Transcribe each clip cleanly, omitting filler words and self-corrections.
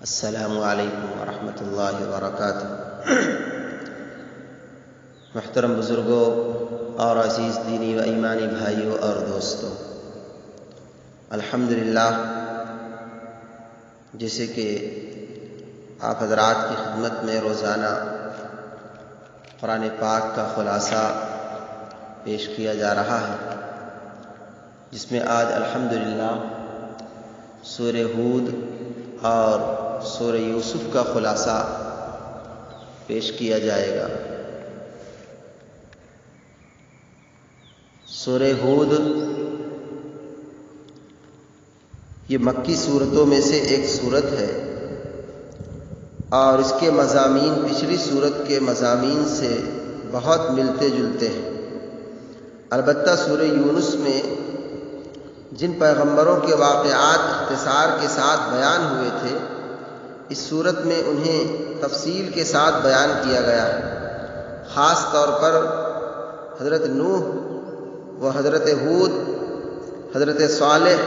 السلام علیکم ورحمۃ اللہ وبرکاتہ۔ محترم بزرگوں اور عزیز دینی و ایمانی بھائیوں اور دوستوں، الحمدللہ، جیسے کہ آپ حضرات کی خدمت میں روزانہ قرآن پاک کا خلاصہ پیش کیا جا رہا ہے، جس میں آج الحمدللہ سورہ ہود اور سورہ یوسف کا خلاصہ پیش کیا جائے گا۔ سورہ ہود یہ مکی سورتوں میں سے ایک سورت ہے اور اس کے مضامین پچھلی سورت کے مضامین سے بہت ملتے جلتے ہیں۔ البتہ سورہ یونس میں جن پیغمبروں کے واقعات اختصار کے ساتھ بیان ہوئے تھے، اس صورت میں انہیں تفصیل کے ساتھ بیان کیا گیا ہے۔ خاص طور پر حضرت نوح و حضرت ہود، حضرت صالح،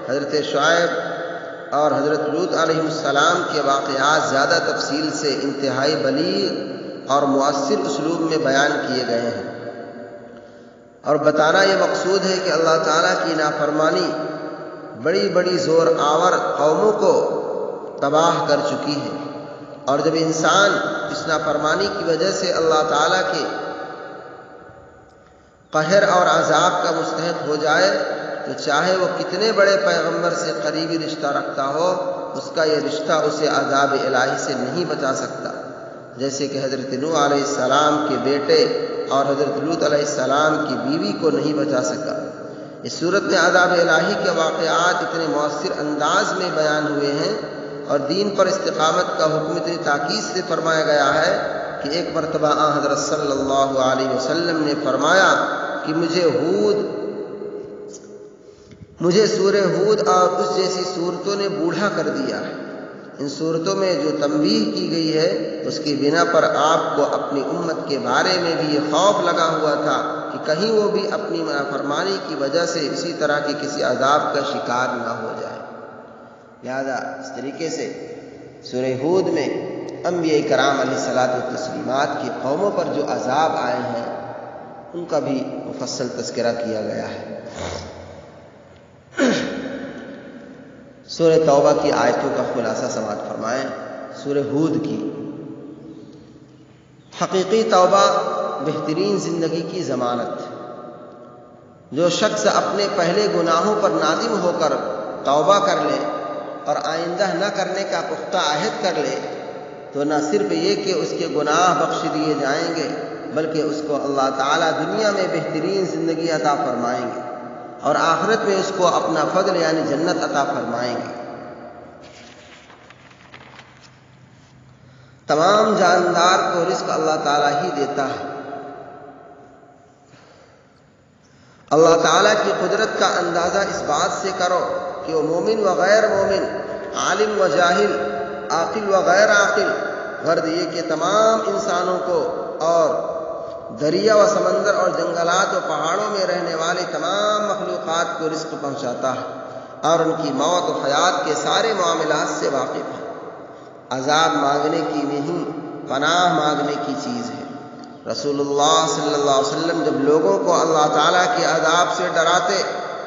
حضرت شعیب اور حضرت لوط علیہ السلام کے واقعات زیادہ تفصیل سے انتہائی بلیغ اور مؤثر اسلوب میں بیان کیے گئے ہیں، اور بتانا یہ مقصود ہے کہ اللہ تعالیٰ کی نافرمانی بڑی بڑی زور آور قوموں کو تباہ کر چکی ہے، اور جب انسان اس نافرمانی کی وجہ سے اللہ تعالیٰ کے قہر اور عذاب کا مستحق ہو جائے تو چاہے وہ کتنے بڑے پیغمبر سے قریبی رشتہ رکھتا ہو، اس کا یہ رشتہ اسے عذاب الہی سے نہیں بچا سکتا، جیسے کہ حضرت نوح علیہ السلام کے بیٹے اور حضرت لوط علیہ السلام کی بیوی کو نہیں بچا سکا۔ اس صورت میں عذاب الہی کے واقعات اتنے مؤثر انداز میں بیان ہوئے ہیں اور دین پر استقامت کا حکم اتنی تاکید سے فرمایا گیا ہے کہ ایک مرتبہ حضرت صلی اللہ علیہ وسلم نے فرمایا کہ مجھے سورہ ہود اور اس جیسی صورتوں نے بوڑھا کر دیا ہے۔ ان صورتوں میں جو تنبیہ کی گئی ہے اس کی بنا پر آپ کو اپنی امت کے بارے میں بھی یہ خوف لگا ہوا تھا کہ کہیں وہ بھی اپنی نافرمانی کی وجہ سے اسی طرح کے کسی عذاب کا شکار نہ ہو جائے۔ لہذا اس طریقے سے سورہ ہود میں انبیاء کرام علیہ الصلاۃ والتسلیمات کی قوموں پر جو عذاب آئے ہیں ان کا بھی مفصل تذکرہ کیا گیا ہے۔ سورہ توبہ کی آیتوں کا خلاصہ سماعت فرمائیں۔ سورہ ہود کی حقیقی توبہ بہترین زندگی کی ضمانت ہے۔ جو شخص اپنے پہلے گناہوں پر نادم ہو کر توبہ کر لے اور آئندہ نہ کرنے کا پختہ عہد کر لے تو نہ صرف یہ کہ اس کے گناہ بخش دیے جائیں گے بلکہ اس کو اللہ تعالیٰ دنیا میں بہترین زندگی عطا فرمائیں گے اور آخرت میں اس کو اپنا فضل یعنی جنت عطا فرمائیں گے۔ تمام جاندار کو رزق اللہ تعالیٰ ہی دیتا ہے۔ اللہ تعالیٰ کی قدرت کا اندازہ اس بات سے کرو کہ وہ مومن و غیر مومن، عالم و جاہل، عاقل و غیر عاقل، غرض یہ کہ تمام انسانوں کو اور دریا و سمندر اور جنگلات و پہاڑوں میں رہنے والی تمام مخلوقات کو رزق پہنچاتا ہے اور ان کی موت و حیات کے سارے معاملات سے واقف ہے۔ عذاب مانگنے کی نہیں، پناہ مانگنے کی چیز ہے۔ رسول اللہ صلی اللہ علیہ وسلم جب لوگوں کو اللہ تعالیٰ کے عذاب سے ڈراتے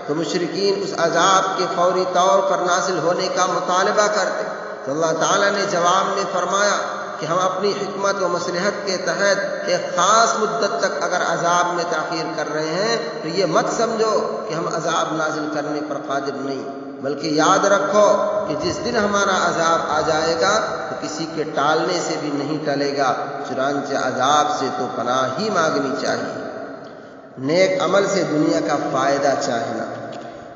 تو مشرکین اس عذاب کے فوری طور پر نازل ہونے کا مطالبہ کرتے، تو اللہ تعالیٰ نے جواب میں فرمایا کہ ہم اپنی حکمت و مصلحت کے تحت ایک خاص مدت تک اگر عذاب میں تاخیر کر رہے ہیں تو یہ مت سمجھو کہ ہم عذاب نازل کرنے پر قادر نہیں، بلکہ یاد رکھو کہ جس دن ہمارا عذاب آ جائے گا تو کسی کے ٹالنے سے بھی نہیں ٹلے گا، چنانچہ عذاب سے تو پناہ ہی مانگنی چاہیے۔ نیک عمل سے دنیا کا فائدہ چاہنا۔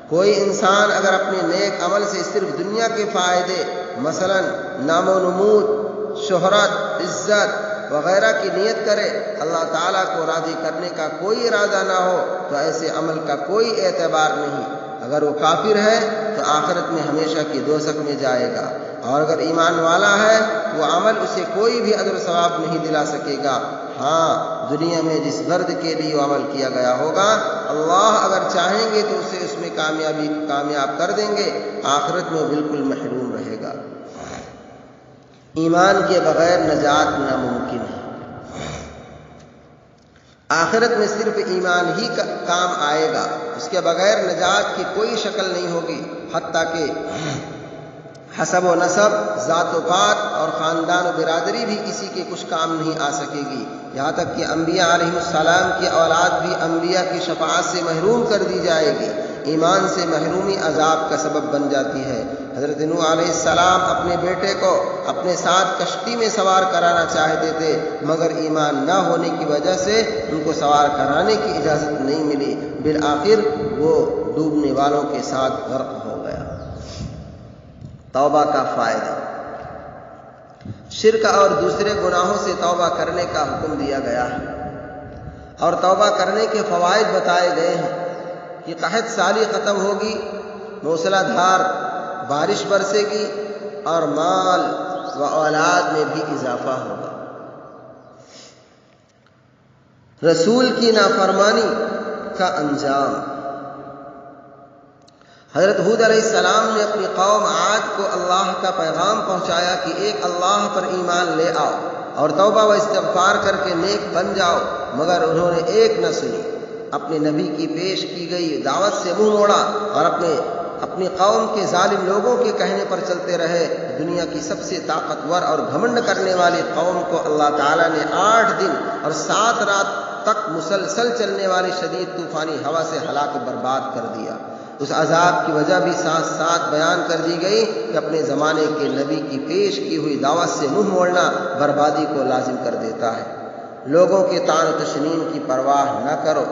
کوئی انسان اگر اپنے نیک عمل سے صرف دنیا کے فائدے مثلا نام و نمود، شہرت، عزت وغیرہ کی نیت کرے، اللہ تعالیٰ کو راضی کرنے کا کوئی ارادہ نہ ہو تو ایسے عمل کا کوئی اعتبار نہیں۔ اگر وہ کافر ہے تو آخرت میں ہمیشہ کی دوزخ میں جائے گا، اور اگر ایمان والا ہے تو وہ عمل اسے کوئی بھی اجر و ثواب نہیں دلا سکے گا۔ ہاں، دنیا میں جس غرض کے لیے وہ عمل کیا گیا ہوگا اللہ اگر چاہیں گے تو اسے اس میں کامیاب کر دیں گے، آخرت میں بالکل محروم رہے گا۔ ایمان کے بغیر نجات ناممکن ہے۔ آخرت میں صرف ایمان ہی کام آئے گا، اس کے بغیر نجات کی کوئی شکل نہیں ہوگی، حتیٰ کہ حسب و نسب، ذات و پات اور خاندان و برادری بھی کسی کے کچھ کام نہیں آ سکے گی، یہاں تک کہ انبیاء علیہ السلام کی اولاد بھی انبیاء کی شفاعت سے محروم کر دی جائے گی۔ ایمان سے محرومی عذاب کا سبب بن جاتی ہے۔ حضرت نوح علیہ السلام اپنے بیٹے کو اپنے ساتھ کشتی میں سوار کرانا چاہتے تھے، مگر ایمان نہ ہونے کی وجہ سے ان کو سوار کرانے کی اجازت نہیں ملی، بالآخر وہ ڈوبنے والوں کے ساتھ غرق ہو گیا۔ توبہ کا فائدہ۔ شرک اور دوسرے گناہوں سے توبہ کرنے کا حکم دیا گیا ہے، اور توبہ کرنے کے فوائد بتائے گئے ہیں کہ قحط سالی ختم ہوگی، موسلا دھار بارش برسے گی، اور مال و اولاد میں بھی اضافہ ہوگا۔ رسول کی نافرمانی کا انجام۔ حضرت ہود علیہ السلام نے اپنی قوم عاد کو اللہ کا پیغام پہنچایا کہ ایک اللہ پر ایمان لے آؤ اور توبہ و استغفار کر کے نیک بن جاؤ، مگر انہوں نے ایک نہ سنی، اپنے نبی کی پیش کی گئی دعوت سے منہ موڑا اور اپنی قوم کے ظالم لوگوں کے کہنے پر چلتے رہے۔ دنیا کی سب سے طاقتور اور گھمنڈ کرنے والی قوم کو اللہ تعالیٰ نے 8 دن اور 7 رات تک مسلسل چلنے والی شدید طوفانی ہوا سے ہلاک برباد کر دیا۔ اس عذاب کی وجہ بھی ساتھ ساتھ بیان کر دی گئی کہ اپنے زمانے کے نبی کی پیش کی ہوئی دعوت سے منہ موڑنا بربادی کو لازم کر دیتا ہے۔ لوگوں کے طعن و تشنیع کی پرواہ نہ کرو۔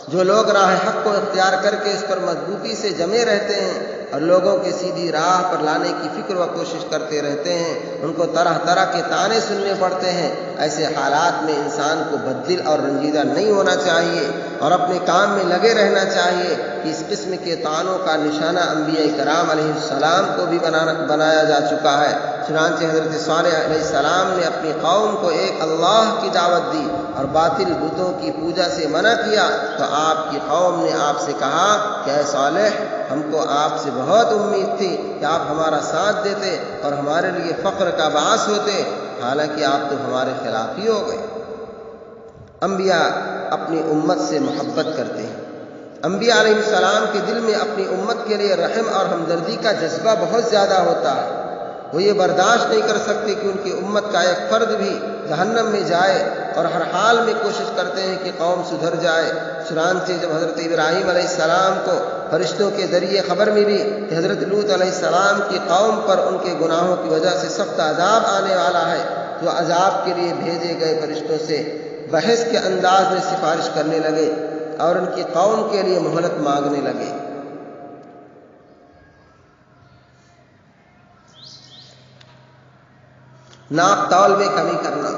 جو لوگ راہ حق کو اختیار کر کے اس پر مضبوطی سے جمے رہتے ہیں اور لوگوں کے سیدھی راہ پر لانے کی فکر و کوشش کرتے رہتے ہیں، ان کو طرح طرح کے طعنے سننے پڑتے ہیں۔ ایسے حالات میں انسان کو بددل اور رنجیدہ نہیں ہونا چاہیے اور اپنے کام میں لگے رہنا چاہیے کہ اس قسم کے طعنوں کا نشانہ انبیاء کرام علیہ السلام کو بھی بنایا جا چکا ہے۔ چنانچہ حضرت صالح علیہ السلام نے اپنی قوم کو ایک اللہ کی دعوت دی اور باطل بتوں کی پوجا سے منع کیا، تو آپ کی قوم نے آپ سے کہا کہ اے صالح، ہم کو آپ سے بہت امید تھی کہ آپ ہمارا ساتھ دیتے اور ہمارے لیے فخر کا باعث ہوتے، حالانکہ آپ تو ہمارے خلاف ہی ہو گئے۔ انبیاء اپنی امت سے محبت کرتے ہیں۔ انبیاء علیہ السلام کے دل میں اپنی امت کے لیے رحم اور ہمدردی کا جذبہ بہت زیادہ ہوتا ہے۔ وہ یہ برداشت نہیں کر سکتے کہ ان کی امت کا ایک فرد بھی جہنم میں جائے، اور ہر حال میں کوشش کرتے ہیں کہ قوم سدھر جائے۔ چنانچہ جب حضرت ابراہیم علیہ السلام کو فرشتوں کے ذریعے خبر ملی کہ حضرت لوط علیہ السلام کی قوم پر ان کے گناہوں کی وجہ سے سخت عذاب آنے والا ہے، تو عذاب کے لیے بھیجے گئے فرشتوں سے بحث کے انداز میں سفارش کرنے لگے اور ان کی قوم کے لیے مہلت مانگنے لگے۔ ناپ تول میں کمی کرنا۔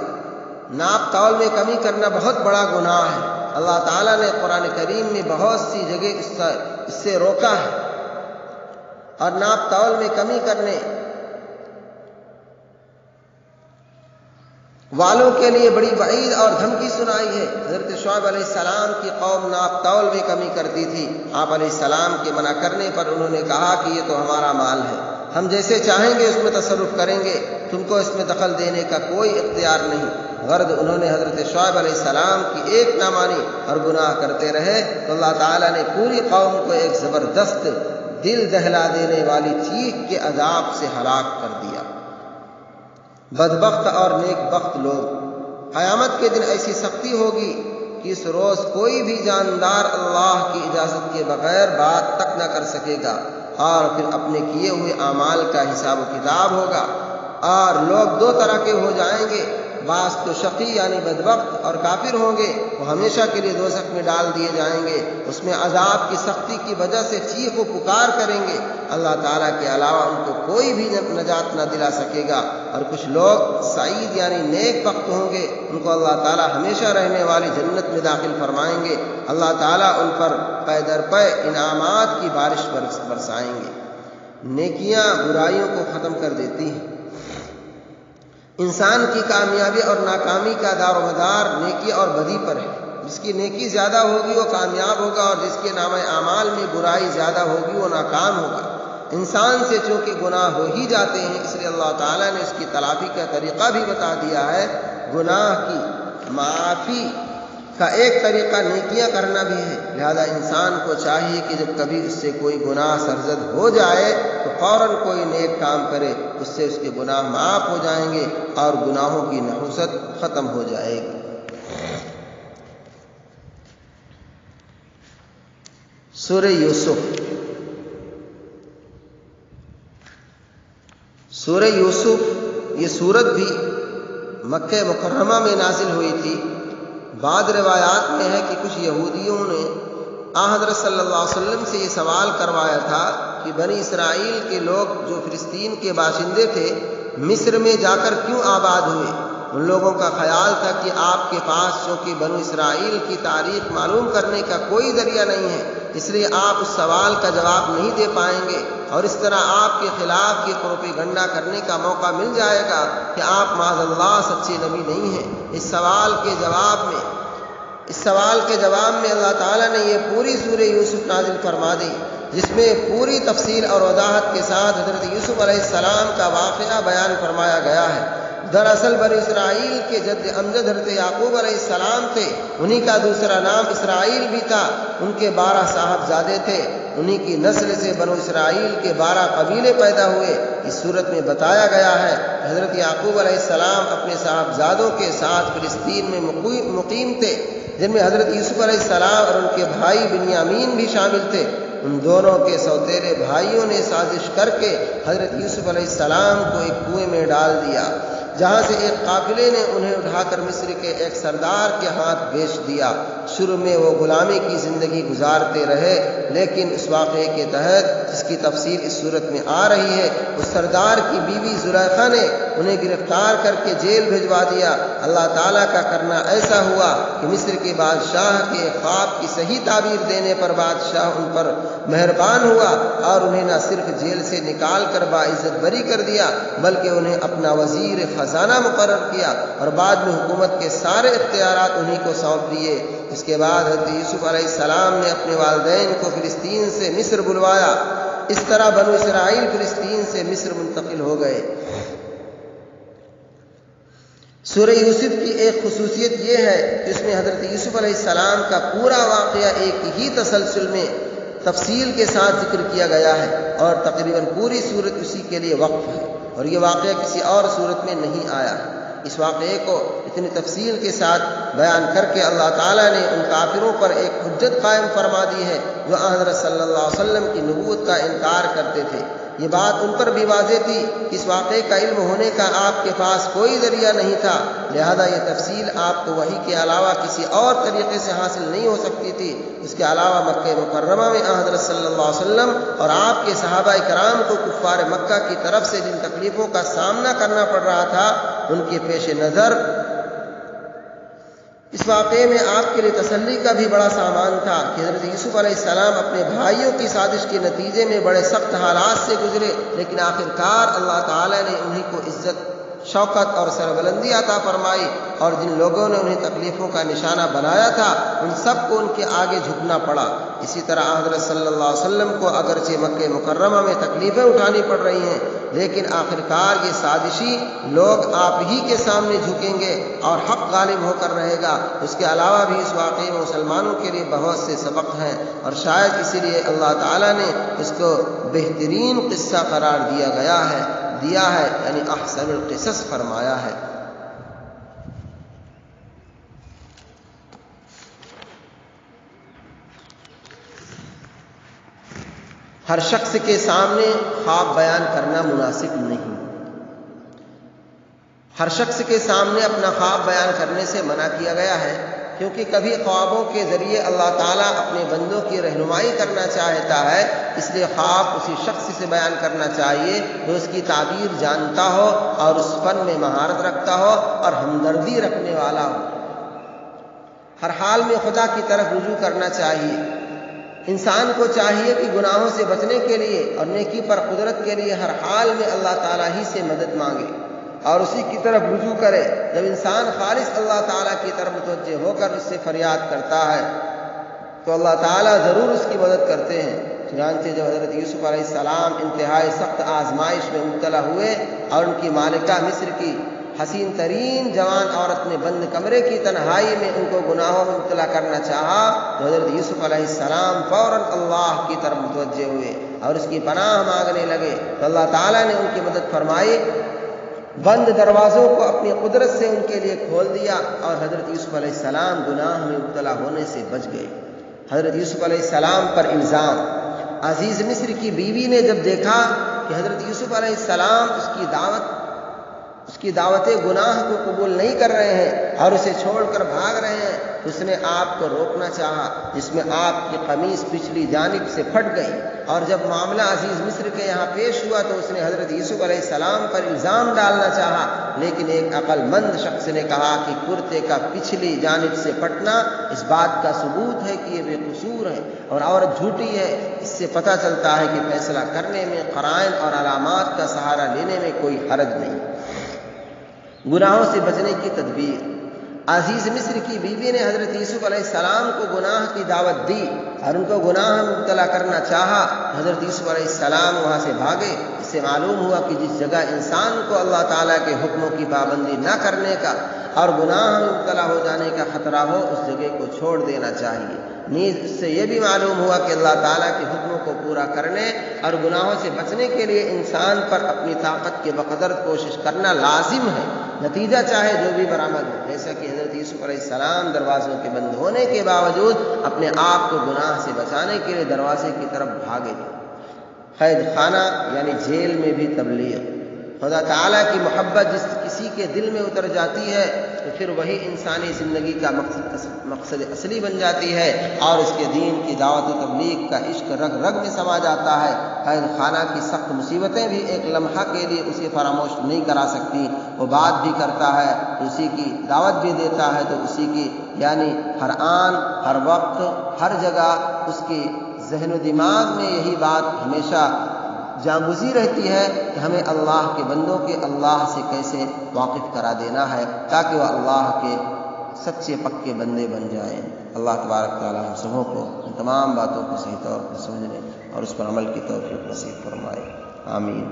ناپ تول میں کمی کرنا بہت بڑا گناہ ہے۔ اللہ تعالیٰ نے قرآن کریم میں بہت سی جگہ اس سے روکا ہے، اور ناپ تول میں کمی کرنے والوں کے لیے بڑی وعید اور دھمکی سنائی ہے۔ حضرت شعیب علیہ السلام کی قوم ناپ تول میں کمی کرتی تھی۔ آپ علیہ السلام کے منع کرنے پر انہوں نے کہا کہ یہ تو ہمارا مال ہے، ہم جیسے چاہیں گے اس میں تصرف کریں گے، تم کو اس میں دخل دینے کا کوئی اختیار نہیں۔ غرض انہوں نے حضرت شعیب علیہ السلام کی ایک نہ مانی اور گناہ کرتے رہے، تو اللہ تعالیٰ نے پوری قوم کو ایک زبردست دل دہلا دینے والی چیخ کے عذاب سے ہلاک کر دیا۔ بدبخت اور نیک بخت لوگ۔ قیامت کے دن ایسی سختی ہوگی کہ اس روز کوئی بھی جاندار اللہ کی اجازت کے بغیر بات تک نہ کر سکے گا، اور پھر اپنے کیے ہوئے اعمال کا حساب و کتاب ہوگا، اور لوگ 2 طرح کے ہو جائیں گے۔ بعض تو شقی یعنی بدبخت اور کافر ہوں گے، وہ ہمیشہ کے لیے دوزخ میں ڈال دیے جائیں گے، اس میں عذاب کی سختی کی وجہ سے چیخ و پکار کریں گے، اللہ تعالیٰ کے علاوہ ان کو کوئی بھی نجات نہ دلا سکے گا۔ اور کچھ لوگ سعید یعنی نیک بخت ہوں گے، ان کو اللہ تعالیٰ ہمیشہ رہنے والی جنت میں داخل فرمائیں گے، اللہ تعالیٰ ان پر پے در پے انعامات کی بارش برسائیں گے۔ نیکیاں برائیوں کو ختم کر دیتی ہیں۔ انسان کی کامیابی اور ناکامی کا دار و مدار نیکی اور بدی پر ہے۔ جس کی نیکی زیادہ ہوگی وہ کامیاب ہوگا، اور جس کے نامہ اعمال میں برائی زیادہ ہوگی وہ ناکام ہوگا۔ انسان سے چونکہ گناہ ہو ہی جاتے ہیں، اس لیے اللہ تعالیٰ نے اس کی تلافی کا طریقہ بھی بتا دیا ہے۔ گناہ کی معافی کا ایک طریقہ نیکیاں کرنا بھی ہے، لہذا انسان کو چاہیے کہ جب کبھی اس سے کوئی گناہ سرزد ہو جائے تو فوراً کوئی نیک کام کرے، اس سے اس کے گناہ معاف ہو جائیں گے اور گناہوں کی نحوست ختم ہو جائے گی۔ سورہ یوسف، سورہ یوسف یہ سورت بھی مکہ مکرمہ میں نازل ہوئی تھی۔ بعض روایات میں ہے کہ کچھ یہودیوں نے حضرت صلی اللہ علیہ وسلم سے یہ سوال کروایا تھا کہ بنی اسرائیل کے لوگ جو فلسطین کے باشندے تھے مصر میں جا کر کیوں آباد ہوئے؟ ان لوگوں کا خیال تھا کہ آپ کے پاس چونکہ بنو اسرائیل کی تاریخ معلوم کرنے کا کوئی ذریعہ نہیں ہے، اس لیے آپ اس سوال کا جواب نہیں دے پائیں گے، اور اس طرح آپ کے خلاف یہ پروپیگنڈا کرنے کا موقع مل جائے گا کہ آپ معاذ اللہ سچے نبی نہیں ہیں۔ اس سوال کے جواب میں اللہ تعالیٰ نے یہ پوری سورہ یوسف نازل فرما دی، جس میں پوری تفصیل اور وضاحت کے ساتھ حضرت یوسف علیہ السلام کا واقعہ بیان فرمایا گیا ہے۔ دراصل بنی اسرائیل کے جد امجد حضرت یعقوب علیہ السلام تھے، انہی کا دوسرا نام اسرائیل بھی تھا۔ ان کے 12 صاحبزادے تھے، انہی کی نسل سے بنو اسرائیل کے 12 قبیلے پیدا ہوئے۔ اس صورت میں بتایا گیا ہے حضرت یعقوب علیہ السلام اپنے صاحبزادوں کے ساتھ فلسطین میں مقیم تھے، جن میں حضرت یوسف علیہ السلام اور ان کے بھائی بنیامین بھی شامل تھے۔ ان دونوں کے سوتیلے بھائیوں نے سازش کر کے حضرت یوسف علیہ السلام کو ایک کنویں میں ڈال دیا، جہاں سے ایک قافلے نے انہیں اٹھا کر مصر کے ایک سردار کے ہاتھ بیچ دیا۔ شروع میں وہ غلامی کی زندگی گزارتے رہے، لیکن اس واقعے کے تحت جس کی تفصیل اس صورت میں آ رہی ہے، اس سردار کی بیوی زلیخا نے انہیں گرفتار کر کے جیل بھجوا دیا۔ اللہ تعالیٰ کا کرنا ایسا ہوا کہ مصر کے بادشاہ کے خواب کی صحیح تعبیر دینے پر بادشاہ ان پر مہربان ہوا اور انہیں نہ صرف جیل سے نکال کر باعزت بری کر دیا، بلکہ انہیں اپنا وزیر خزانہ مقرر کیا اور بعد میں حکومت کے سارے اختیارات انہی کو سونپ دیے۔ اس کے بعد حضرت یوسف علیہ السلام نے اپنے والدین کو فلسطین سے مصر بلوایا۔ اس طرح بنو اسرائیل فلسطین سے مصر منتقل ہو گئے۔ سورہ یوسف کی ایک خصوصیت یہ ہے کہ اس میں حضرت یوسف علیہ السلام کا پورا واقعہ ایک ہی تسلسل میں تفصیل کے ساتھ ذکر کیا گیا ہے، اور تقریباً پوری صورت اسی کے لیے وقف ہے، اور یہ واقعہ کسی اور صورت میں نہیں آیا ہے۔ اس واقعے کو اتنی تفصیل کے ساتھ بیان کر کے اللہ تعالیٰ نے ان کافروں پر ایک حجت قائم فرما دی ہے جو حضرت صلی اللہ علیہ وسلم کی نبوت کا انکار کرتے تھے۔ یہ بات ان پر بھی واضح تھی کہ اس واقعے کا علم ہونے کا آپ کے پاس کوئی ذریعہ نہیں تھا، لہذا یہ تفصیل آپ کو وحی کے علاوہ کسی اور طریقے سے حاصل نہیں ہو سکتی تھی۔ اس کے علاوہ مکہ مکرمہ میں حضرت صلی اللہ علیہ وسلم اور آپ کے صحابہ کرام کو کفار مکہ کی طرف سے جن تکلیفوں کا سامنا کرنا پڑ رہا تھا، ان کے پیش نظر اس واقعے میں آپ کے لیے تسلی کا بھی بڑا سامان تھا کہ حضرت یوسف علیہ السلام اپنے بھائیوں کی سازش کے نتیجے میں بڑے سخت حالات سے گزرے، لیکن آخرکار اللہ تعالیٰ نے انہیں کو عزت، شوکت اور سربلندی عطا فرمائی، اور جن لوگوں نے انہیں تکلیفوں کا نشانہ بنایا تھا ان سب کو ان کے آگے جھکنا پڑا۔ اسی طرح حضرت صلی اللہ علیہ وسلم کو اگرچہ مکہ مکرمہ میں تکلیفیں اٹھانی پڑ رہی ہیں، لیکن آخرکار یہ سازشی لوگ آپ ہی کے سامنے جھکیں گے اور حق غالب ہو کر رہے گا۔ اس کے علاوہ بھی اس واقعے میں مسلمانوں کے لیے بہت سے سبق ہیں، اور شاید اسی لیے اللہ تعالیٰ نے اس کو بہترین قصہ قرار دیا ہے، یعنی احسن القصص فرمایا ہے۔ ہر شخص کے سامنے خواب بیان کرنا مناسب نہیں، ہر شخص کے سامنے اپنا خواب بیان کرنے سے منع کیا گیا ہے، کیونکہ کبھی خوابوں کے ذریعے اللہ تعالیٰ اپنے بندوں کی رہنمائی کرنا چاہتا ہے، اس لیے خواب اسی شخص سے بیان کرنا چاہیے جو اس کی تعبیر جانتا ہو اور اس فن میں مہارت رکھتا ہو اور ہمدردی رکھنے والا ہو۔ ہر حال میں خدا کی طرف رجوع کرنا چاہیے۔ انسان کو چاہیے کہ گناہوں سے بچنے کے لیے اور نیکی پر قدرت کے لیے ہر حال میں اللہ تعالیٰ ہی سے مدد مانگے اور اسی کی طرف رجوع کرے۔ جب انسان خالص اللہ تعالیٰ کی طرف متوجہ ہو کر اس سے فریاد کرتا ہے تو اللہ تعالیٰ ضرور اس کی مدد کرتے ہیں۔ چنانچہ جب حضرت یوسف علیہ السلام انتہائی سخت آزمائش میں مبتلا ہوئے اور ان کی مالکہ مصر کی حسین ترین جوان عورت نے بند کمرے کی تنہائی میں ان کو گناہوں میں مبتلا کرنا چاہا، تو حضرت یوسف علیہ السلام فوراً اللہ کی طرف متوجہ ہوئے اور اس کی پناہ مانگنے لگے، تو اللہ تعالیٰ نے ان کی مدد فرمائی، بند دروازوں کو اپنی قدرت سے ان کے لیے کھول دیا اور حضرت یوسف علیہ السلام گناہ میں مبتلا ہونے سے بچ گئے۔ حضرت یوسف علیہ السلام پر الزام۔ عزیز مصر کی بیوی نے جب دیکھا کہ حضرت یوسف علیہ السلام اس کی دعوت گناہ کو قبول نہیں کر رہے ہیں اور اسے چھوڑ کر بھاگ رہے ہیں، تو اس نے آپ کو روکنا چاہا، جس میں آپ کی قمیص پچھلی جانب سے پھٹ گئی، اور جب معاملہ عزیز مصر کے یہاں پیش ہوا تو اس نے حضرت یوسف علیہ السلام پر الزام ڈالنا چاہا، لیکن ایک عقل مند شخص نے کہا کہ کرتے کا پچھلی جانب سے پھٹنا اس بات کا ثبوت ہے کہ یہ بے قصور ہے اور عورت جھوٹی ہے۔ اس سے پتہ چلتا ہے کہ فیصلہ کرنے میں قرائن اور علامات کا سہارا لینے میں کوئی حرج نہیں۔ گناہوں سے بچنے کی تدبیر۔ عزیز مصر کی بیوی نے حضرت یوسف علیہ السلام کو گناہ کی دعوت دی اور ان کو گناہ میں مبتلا کرنا چاہا۔ حضرت یوسف علیہ السلام وہاں سے بھاگے۔ اس سے معلوم ہوا کہ جس جگہ انسان کو اللہ تعالیٰ کے حکموں کی پابندی نہ کرنے کا اور گناہ میں مبتلا ہو جانے کا خطرہ ہو، اس جگہ کو چھوڑ دینا چاہیے۔ نیز اس سے یہ بھی معلوم ہوا کہ اللہ تعالیٰ کے حکموں کو پورا کرنے اور گناہوں سے بچنے کے لیے انسان پر اپنی طاقت کے بقدر کوشش کرنا لازم ہے، نتیجہ چاہے جو بھی برآمد ہو۔ جیسا کہ حضرت یوسف علیہ السلام دروازوں کے بند ہونے کے باوجود اپنے آپ کو گناہ سے بچانے کے لیے دروازے کی طرف بھاگے تھے۔ قید خانہ یعنی جیل میں بھی تبلیغ۔ خدا تعالیٰ کی محبت جس کسی کے دل میں اتر جاتی ہے تو پھر وہی انسانی زندگی کا مقصد اصلی بن جاتی ہے اور اس کے دین کی دعوت و تبلیغ کا عشق رگ رگ میں سما جاتا ہے۔ قید خانہ کی سخت مصیبتیں بھی ایک لمحہ کے لیے اسے فراموش نہیں کرا سکتی۔ وہ بات بھی کرتا ہے تو اسی کی دعوت بھی دیتا ہے تو اسی کی، یعنی ہر آن ہر وقت ہر جگہ اس کی ذہن و دماغ میں یہی بات ہمیشہ جاگزی رہتی ہے کہ ہمیں اللہ کے بندوں کے اللہ سے کیسے واقف کرا دینا ہے تاکہ وہ اللہ کے سچے پکے بندے بن جائیں۔ اللہ تبارک تعالیٰ ہم سبوں کو ان تمام باتوں کو صحیح طور پر سمجھنے اور اس پر عمل کی توفیق نصیب فرمائے، آمین۔